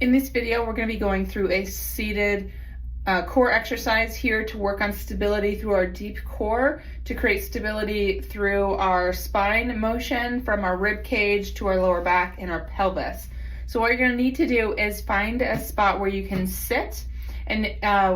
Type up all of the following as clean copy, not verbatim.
In this video, we're going to be going through a seated core exercise here to work on stability through our deep core, to create stability through our spine motion from our rib cage to our lower back and our pelvis. So what you're going to need to do is find a spot where you can sit and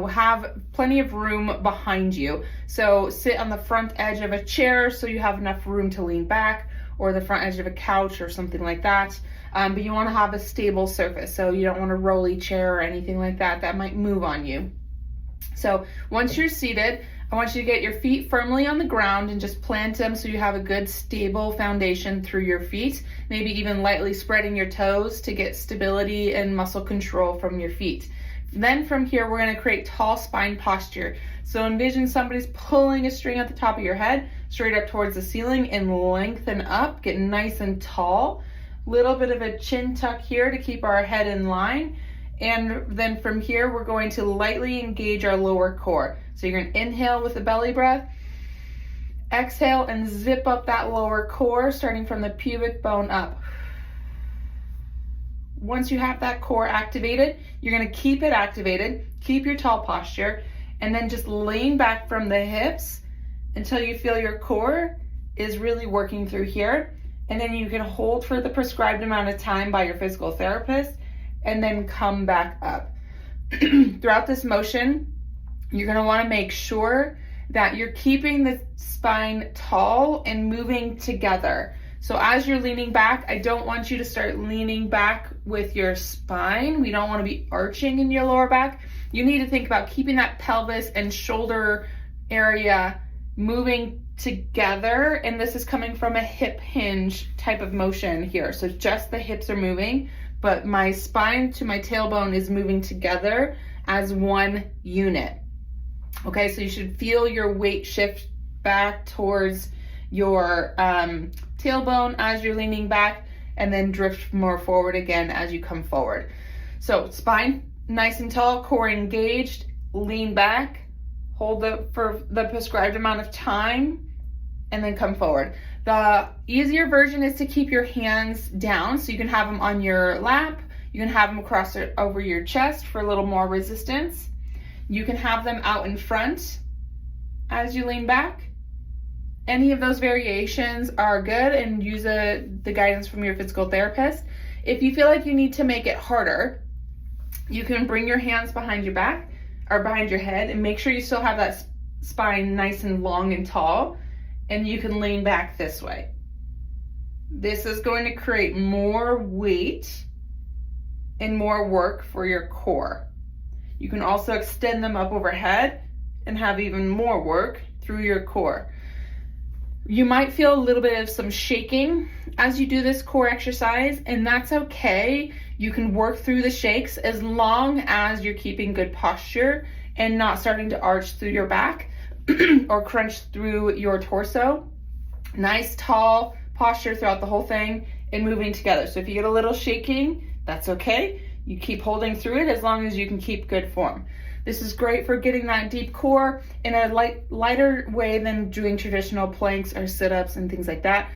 have plenty of room behind you. So sit on the front edge of a chair so you have enough room to lean back, or the front edge of a couch or something like that. But you want to have a stable surface, so you don't want a rolly chair or anything like that that might move on you. So once you're seated, I want you to get your feet firmly on the ground and just plant them so you have a good stable foundation through your feet, maybe even lightly spreading your toes to get stability and muscle control from your feet. Then from here, we're going to create tall spine posture. So envision somebody's pulling a string at the top of your head, straight up towards the ceiling, and lengthen up, get nice and tall. Little bit of a chin tuck here to keep our head in line. And then from here, we're going to lightly engage our lower core. So you're going to inhale with a belly breath, exhale and zip up that lower core, starting from the pubic bone up. Once you have that core activated, you're going to keep it activated, keep your tall posture, and then just lean back from the hips until you feel your core is really working through here. And then you can hold for the prescribed amount of time by your physical therapist and then come back up. Throughout this motion, you're going to want to make sure that you're keeping the spine tall and moving together. So as you're leaning back, I don't want you to start leaning back with your spine. We don't want to be arching in your lower back. You need to think about keeping that pelvis and shoulder area moving together. And this is coming from a hip hinge type of motion here. So just the hips are moving, but my spine to my tailbone is moving together as one unit. Okay, so you should feel your weight shift back towards your tailbone as you're leaning back, and then drift more forward again as you come forward. So spine nice and tall, core engaged, lean back, hold for the prescribed amount of time, and then come forward. The easier version is to keep your hands down, so you can have them on your lap, you can have them across over your chest for a little more resistance. You can have them out in front as you lean back. Any of those variations are good, and use the guidance from your physical therapist. If you feel like you need to make it harder, you can bring your hands behind your back or behind your head and make sure you still have that spine nice and long and tall, and you can lean back this way. This is going to create more weight and more work for your core. You can also extend them up overhead and have even more work through your core. You might feel a little bit of some shaking as you do this core exercise, and that's okay. You can work through the shakes as long as you're keeping good posture and not starting to arch through your back or crunch through your torso. Nice tall posture throughout the whole thing and moving together. So if you get a little shaking, that's okay. You keep holding through it as long as you can keep good form. This is great for getting that deep core in a lighter way than doing traditional planks or sit-ups and things like that.